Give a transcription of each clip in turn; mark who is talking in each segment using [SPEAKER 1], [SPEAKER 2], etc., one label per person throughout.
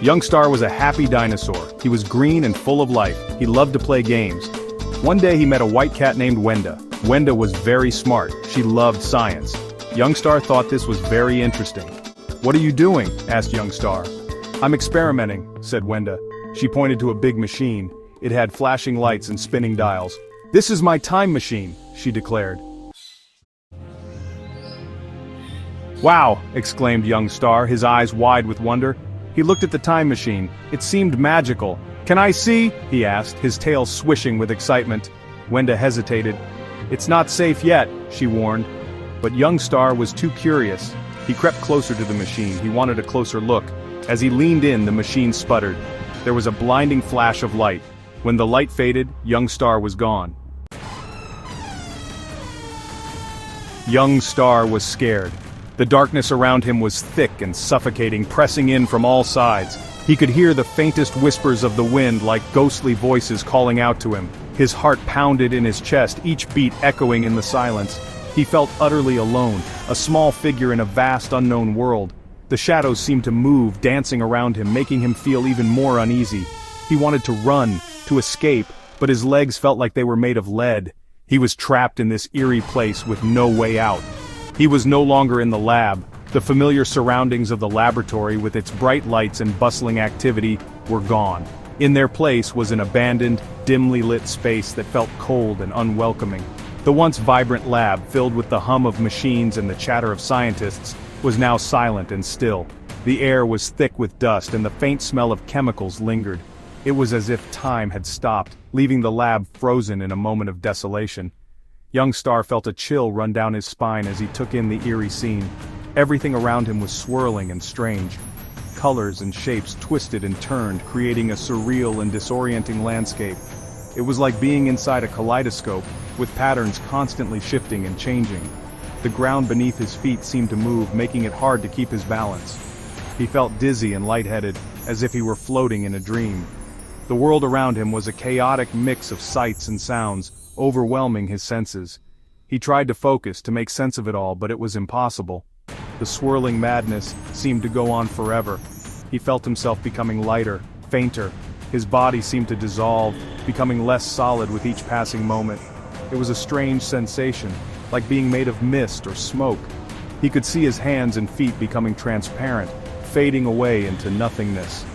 [SPEAKER 1] Youngstar was a happy dinosaur. He was green and full of life. He loved to play games. One day he met a white cat named Wenda. Wenda was very smart. She loved science. Youngstar thought this was very interesting. "What are you doing?" asked Youngstar. "I'm experimenting," said Wenda. She pointed to a big machine. It had flashing lights and spinning dials. "This is my time machine," she declared. "Wow!" exclaimed Youngstar, his eyes wide with wonder. He looked at the time machine. It seemed magical. "Can I see?" he asked, his tail swishing with excitement. Wenda hesitated. "It's not safe yet," she warned. But Youngstar was too curious. He crept closer to the machine. He wanted a closer look. As he leaned in, the machine sputtered. There was a blinding flash of light. When the light faded, Youngstar was gone. Youngstar was scared. The darkness around him was thick and suffocating, pressing in from all sides. He could hear the faintest whispers of the wind like ghostly voices calling out to him. His heart pounded in his chest, each beat echoing in the silence. He felt utterly alone, a small figure in a vast unknown world. The shadows seemed to move, dancing around him, making him feel even more uneasy. He wanted to run, to escape, but his legs felt like they were made of lead. He was trapped in this eerie place with no way out. He was no longer in the lab. The familiar surroundings of the laboratory with its bright lights and bustling activity were gone. In their place was an abandoned, dimly lit space that felt cold and unwelcoming. The once vibrant lab, filled with the hum of machines and the chatter of scientists, was now silent and still. The air was thick with dust and the faint smell of chemicals lingered. It was as if time had stopped, leaving the lab frozen in a moment of desolation. Youngstar felt a chill run down his spine as he took in the eerie scene. Everything around him was swirling and strange. Colors and shapes twisted and turned, creating a surreal and disorienting landscape. It was like being inside a kaleidoscope, with patterns constantly shifting and changing. The ground beneath his feet seemed to move, making it hard to keep his balance. He felt dizzy and lightheaded, as if he were floating in a dream. The world around him was a chaotic mix of sights and sounds, overwhelming his senses. He tried to focus, to make sense of it all, but it was impossible. The swirling madness seemed to go on forever. He felt himself becoming lighter, fainter. His body seemed to dissolve, becoming less solid with each passing moment. It was a strange sensation, like being made of mist or smoke. He could see his hands and feet becoming transparent, fading away into nothingness.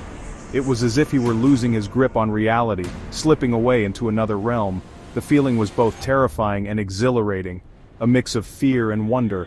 [SPEAKER 1] It was as if he were losing his grip on reality, slipping away into another realm. The feeling was both terrifying and exhilarating, a mix of fear and wonder.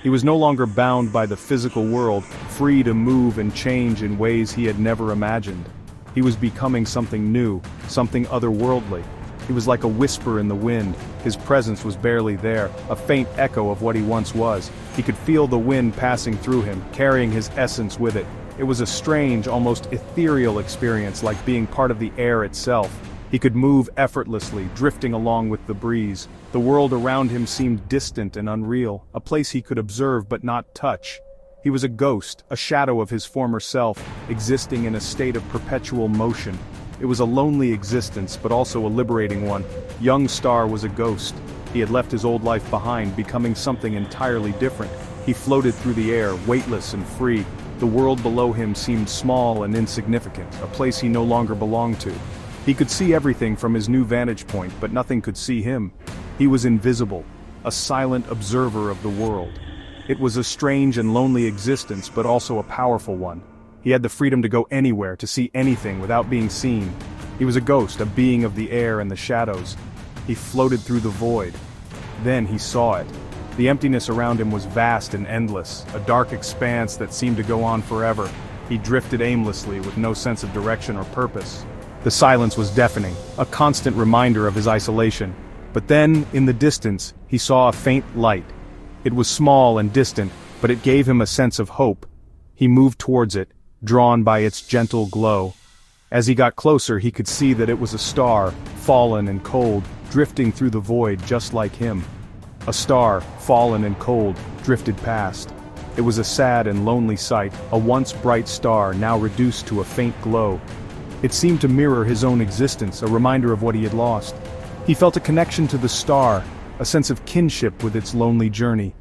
[SPEAKER 1] He was no longer bound by the physical world, free to move and change in ways he had never imagined. He was becoming something new, something otherworldly. He was like a whisper in the wind. His presence was barely there, a faint echo of what he once was. He could feel the wind passing through him, carrying his essence with it. It was a strange, almost ethereal experience, like being part of the air itself. He could move effortlessly, drifting along with the breeze. The world around him seemed distant and unreal, a place he could observe but not touch. He was a ghost, a shadow of his former self, existing in a state of perpetual motion. It was a lonely existence, but also a liberating one. Youngstar was a ghost. He had left his old life behind, becoming something entirely different. He floated through the air, weightless and free. The world below him seemed small and insignificant, a place he no longer belonged to. He could see everything from his new vantage point, but nothing could see him. He was invisible, a silent observer of the world. It was a strange and lonely existence, but also a powerful one. He had the freedom to go anywhere, to see anything without being seen. He was a ghost, a being of the air and the shadows. He floated through the void. Then he saw it. The emptiness around him was vast and endless, a dark expanse that seemed to go on forever. He drifted aimlessly with no sense of direction or purpose. The silence was deafening, a constant reminder of his isolation. But then, in the distance, he saw a faint light. It was small and distant, but it gave him a sense of hope. He moved towards it, drawn by its gentle glow. As he got closer, he could see that it was a star, fallen and cold, drifting through the void just like him. A star, fallen and cold, drifted past. It was a sad and lonely sight, a once bright star now reduced to a faint glow. It seemed to mirror his own existence, a reminder of what he had lost. He felt a connection to the star, a sense of kinship with its lonely journey.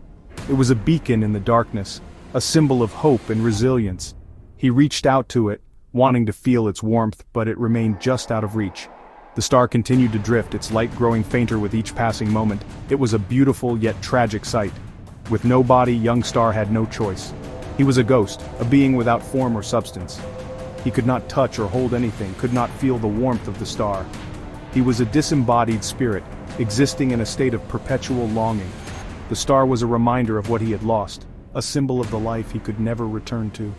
[SPEAKER 1] It was a beacon in the darkness, a symbol of hope and resilience. He reached out to it, wanting to feel its warmth, but it remained just out of reach. The star continued to drift, its light growing fainter with each passing moment. It was a beautiful yet tragic sight. With no body, young star had no choice. He was a ghost, a being without form or substance. He could not touch or hold anything, could not feel the warmth of the star. He was a disembodied spirit, existing in a state of perpetual longing. The star was a reminder of what he had lost, a symbol of the life he could never return to.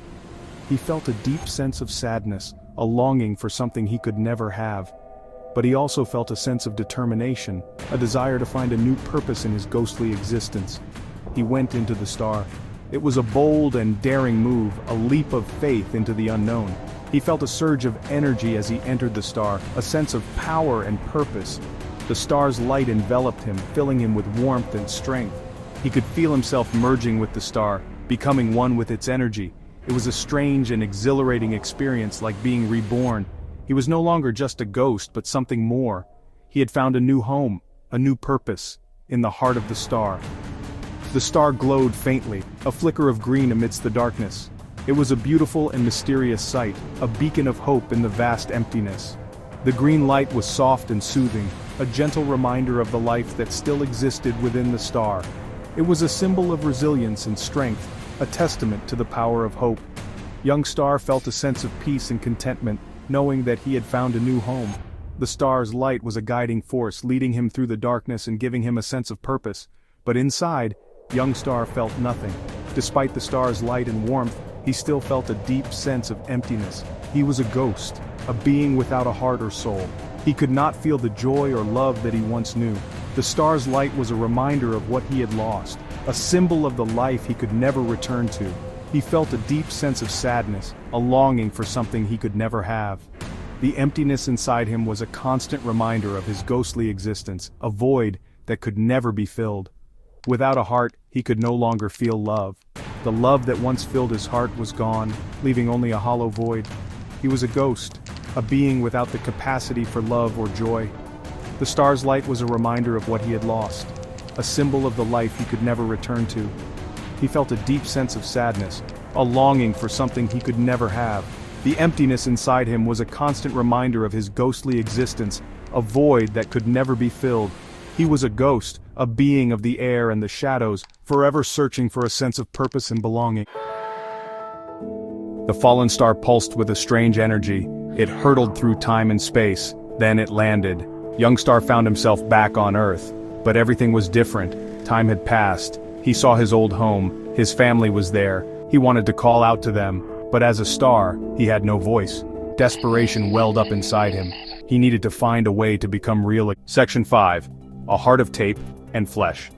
[SPEAKER 1] He felt a deep sense of sadness, a longing for something he could never have. But he also felt a sense of determination, a desire to find a new purpose in his ghostly existence. He went into the star. It was a bold and daring move, a leap of faith into the unknown. He felt a surge of energy as he entered the star, a sense of power and purpose. The star's light enveloped him, filling him with warmth and strength. He could feel himself merging with the star, becoming one with its energy. It was a strange and exhilarating experience, like being reborn. He was no longer just a ghost, but something more. He had found a new home, a new purpose, in the heart of the star. The star glowed faintly, a flicker of green amidst the darkness. It was a beautiful and mysterious sight, a beacon of hope in the vast emptiness. The green light was soft and soothing, a gentle reminder of the life that still existed within the star. It was a symbol of resilience and strength, a testament to the power of hope. Young Star felt a sense of peace and contentment, knowing that he had found a new home. The star's light was a guiding force, leading him through the darkness and giving him a sense of purpose. But inside, young Star felt nothing. Despite the star's light and warmth, he still felt a deep sense of emptiness. He was a ghost, a being without a heart or soul. He could not feel the joy or love that he once knew. The star's light was a reminder of what he had lost, a symbol of the life he could never return to. He felt a deep sense of sadness, a longing for something he could never have. The emptiness inside him was a constant reminder of his ghostly existence, a void that could never be filled. Without a heart, he could no longer feel love. The love that once filled his heart was gone, leaving only a hollow void. He was a ghost, a being without the capacity for love or joy. The star's light was a reminder of what he had lost, a symbol of the life he could never return to. He felt a deep sense of sadness, a longing for something he could never have. The emptiness inside him was a constant reminder of his ghostly existence, a void that could never be filled. He was a ghost, a being of the air and the shadows, forever searching for a sense of purpose and belonging. The fallen star pulsed with a strange energy. It hurtled through time and space, then it landed. Young Star found himself back on Earth, but everything was different. Time had passed. He saw his old home, his family was there. He wanted to call out to them, but as a star, he had no voice. Desperation welled up inside him. He needed to find a way to become real. Section 5. A heart of tape and flesh.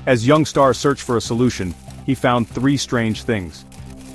[SPEAKER 1] As young Star searched for a solution, he found three strange things.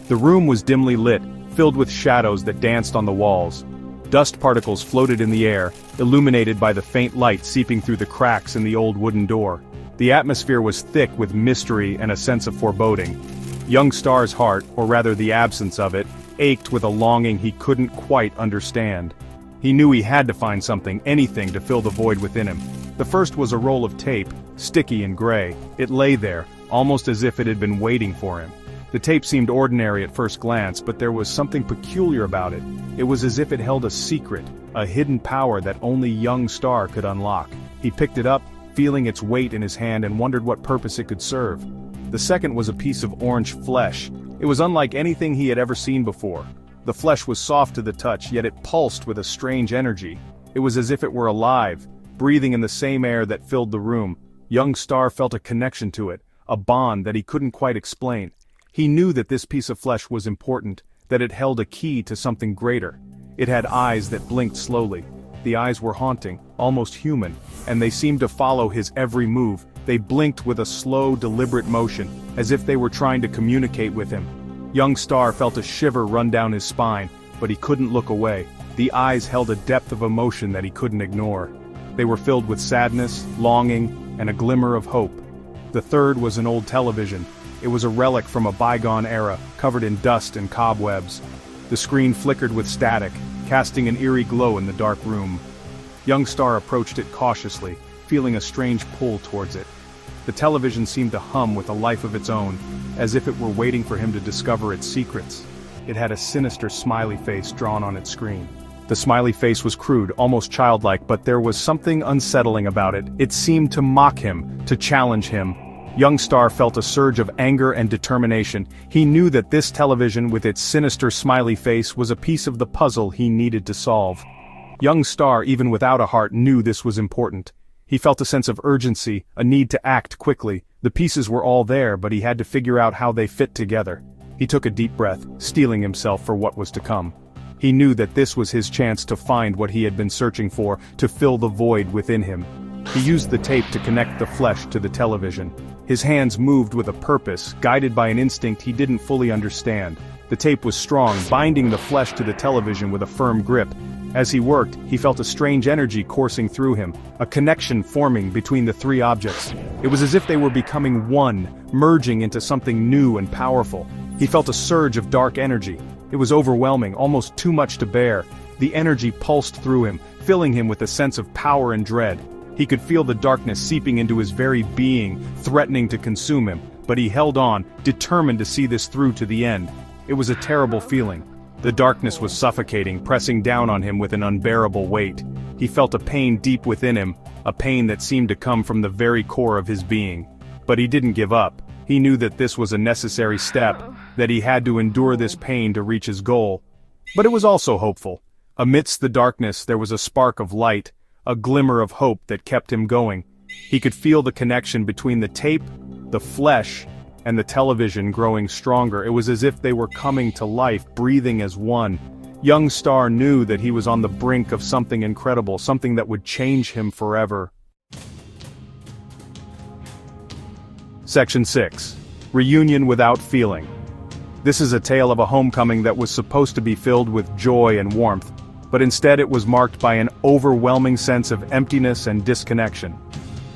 [SPEAKER 1] The room was dimly lit, filled with shadows that danced on the walls. Dust particles floated in the air, illuminated by the faint light seeping through the cracks in the old wooden door. The atmosphere was thick with mystery and a sense of foreboding. Young Star's heart, or rather the absence of it, ached with a longing he couldn't quite understand. He knew he had to find something, anything to fill the void within him. The first was a roll of tape, sticky and gray. It lay there, almost as if it had been waiting for him. The tape seemed ordinary at first glance, but there was something peculiar about it. It was as if it held a secret, a hidden power that only young Star could unlock. He picked it up, feeling its weight in his hand, and wondered what purpose it could serve. The second was a piece of orange flesh. It was unlike anything he had ever seen before. The flesh was soft to the touch, yet it pulsed with a strange energy. It was as if it were alive, breathing in the same air that filled the room. Young Star felt a connection to it, a bond that he couldn't quite explain. He knew that this piece of flesh was important, that it held a key to something greater. It had eyes that blinked slowly. The eyes were haunting, almost human, and they seemed to follow his every move. They blinked with a slow, deliberate motion, as if they were trying to communicate with him. Young Star felt a shiver run down his spine, but he couldn't look away. The eyes held a depth of emotion that he couldn't ignore. They were filled with sadness, longing, and a glimmer of hope. The third was an old television. It was a relic from a bygone era, covered in dust and cobwebs. The screen flickered with static, casting an eerie glow in the dark room. Young Star approached it cautiously, feeling a strange pull towards it. The television seemed to hum with a life of its own, as if it were waiting for him to discover its secrets. it had a sinister smiley face drawn on its screen. The smiley face was crude, almost childlike, but there was something unsettling about it. It seemed to mock him, to challenge him. Young Star felt a surge of anger and determination. He knew that this television with its sinister smiley face was a piece of the puzzle he needed to solve. Young Star, even without a heart, knew this was important. He felt a sense of urgency, a need to act quickly. The pieces were all there, but he had to figure out how they fit together. He took a deep breath, steeling himself for what was to come. He knew that this was his chance to find what he had been searching for, to fill the void within him. He used the tape to connect the flesh to the television. His hands moved with a purpose, guided by an instinct he didn't fully understand. The tape was strong, binding the flesh to the television with a firm grip. As he worked, he felt a strange energy coursing through him, a connection forming between the three objects. It was as if they were becoming one, merging into something new and powerful. He felt a surge of dark energy. It was overwhelming, almost too much to bear. The energy pulsed through him, filling him with a sense of power and dread. He could feel the darkness seeping into his very being, threatening to consume him, but he held on, determined to see this through to the end. It was a terrible feeling. The darkness was suffocating, pressing down on him with an unbearable weight. He felt a pain deep within him, a pain that seemed to come from the very core of his being. But he didn't give up. He knew that this was a necessary step, that he had to endure this pain to reach his goal. But it was also hopeful. Amidst the darkness there was a spark of light, a glimmer of hope that kept him going. He could feel the connection between the tape, the flesh, and the television growing stronger. It was as if they were coming to life, breathing as one. Young Star knew that he was on the brink of something incredible, something that would change him forever. Section 6. Reunion Without Feeling. This is a tale of a homecoming that was supposed to be filled with joy and warmth, but instead it was marked by an overwhelming sense of emptiness and disconnection.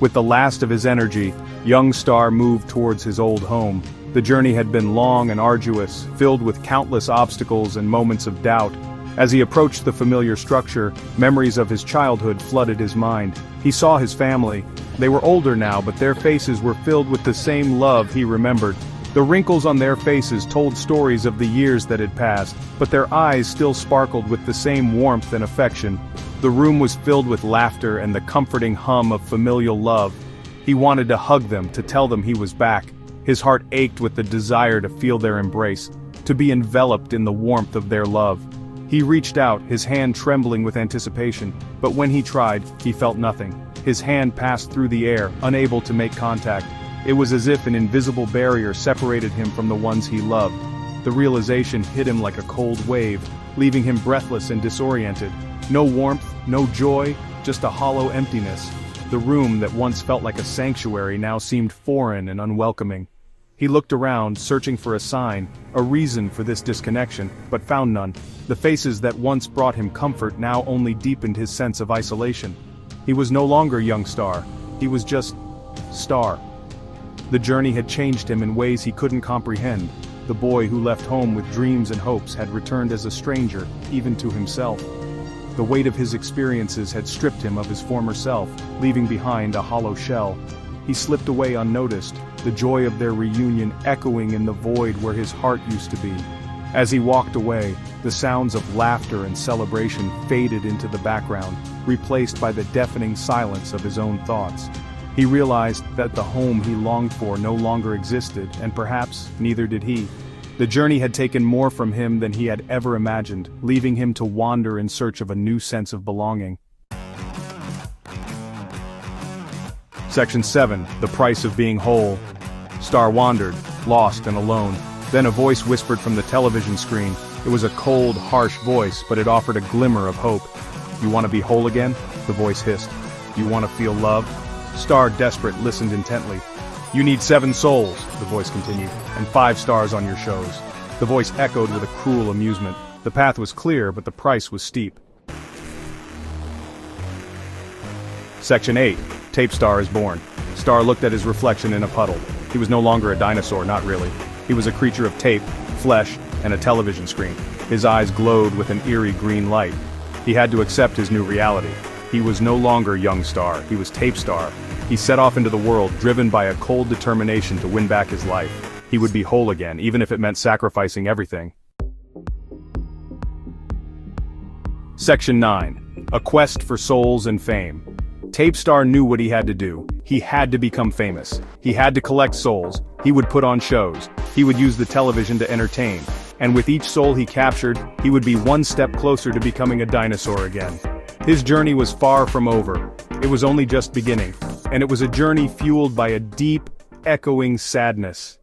[SPEAKER 1] With the last of his energy, young Star moved towards his old home. The journey had been long and arduous, filled with countless obstacles and moments of doubt. As he approached the familiar structure, memories of his childhood flooded his mind. He saw his family. They were older now, but their faces were filled with the same love he remembered. The wrinkles on their faces told stories of the years that had passed, but their eyes still sparkled with the same warmth and affection. The room was filled with laughter and the comforting hum of familial love. He wanted to hug them, to tell them he was back. His heart ached with the desire to feel their embrace, to be enveloped in the warmth of their love. He reached out, his hand trembling with anticipation, but when he tried, he felt nothing. His hand passed through the air, unable to make contact. It was as if an invisible barrier separated him from the ones he loved. The realization hit him like a cold wave, leaving him breathless and disoriented. No warmth, no joy, just a hollow emptiness. The room that once felt like a sanctuary now seemed foreign and unwelcoming. He looked around, searching for a sign, a reason for this disconnection, but found none. The faces that once brought him comfort now only deepened his sense of isolation. He was no longer young Star. He was just Star. The journey had changed him in ways he couldn't comprehend. The boy who left home with dreams and hopes had returned as a stranger, even to himself. The weight of his experiences had stripped him of his former self, leaving behind a hollow shell. He slipped away unnoticed, the joy of their reunion echoing in the void where his heart used to be. As he walked away, the sounds of laughter and celebration faded into the background, replaced by the deafening silence of his own thoughts. He realized that the home he longed for no longer existed, and perhaps neither did he. The journey had taken more from him than he had ever imagined, leaving him to wander in search of a new sense of belonging. Section 7. The Price of Being Whole. Star wandered, lost and alone. Then a voice whispered from the television screen. It was a cold, harsh voice, but it offered a glimmer of hope. "You want to be whole again?" the voice hissed. "You want to feel love?" Star, desperate, listened intently. "You need 7 souls," the voice continued, "and 5 stars on your shows." The voice echoed with a cruel amusement. The path was clear, but the price was steep. Section 8. Tape Star is born. Star looked at his reflection in a puddle. He was no longer a dinosaur, not really. He was a creature of tape, flesh, and a television screen. His eyes glowed with an eerie green light. He had to accept his new reality. He was no longer young Star, he was Tape Star. He set off into the world, driven by a cold determination to win back his life. He would be whole again, even if it meant sacrificing everything. Section 9. A Quest for Souls and Fame. Tapestar knew what he had to do. He had to become famous. He had to collect souls. He would put on shows. He would use the television to entertain. And with each soul he captured, he would be one step closer to becoming a dinosaur again. His journey was far from over. It was only just beginning. And it was a journey fueled by a deep, echoing sadness.